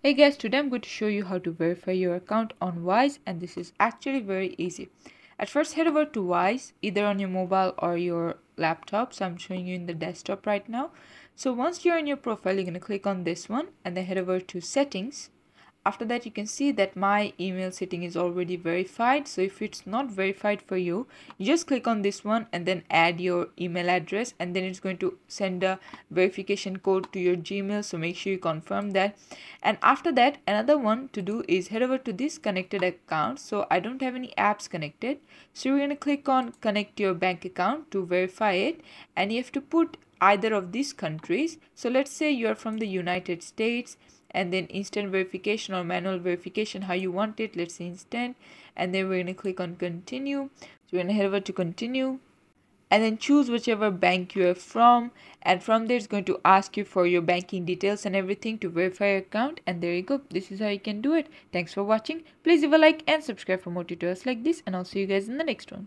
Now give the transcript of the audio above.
Hey guys, today I'm going to show you how to verify your account on Wise, and this is actually very easy. At first head over to Wise either on your mobile or your laptop. So I'm showing you in the desktop right now. So once you're in your profile, you're going to click on this one and then head over to settings. After that, you can see that my email setting is already verified. So if it's not verified for you, you just click on this one and then add your email address, and then it's going to send a verification code to your Gmail. So make sure you confirm that. And after that, another one to do is head over to this connected account. So I don't have any apps connected, so you're going to click on connect your bank account to verify it, and you have to put either of these countries. So let's say you are from the United States, and then instant verification or manual verification, how you want it. Let's say instant, and then we're going to click on continue. So we're going to head over to continue and then choose whichever bank you are from, and from there it's going to ask you for your banking details and everything to verify your account. And there you go, this is how you can do it. Thanks for watching. Please leave a like and subscribe for more tutorials like this, and I'll see you guys in the next one.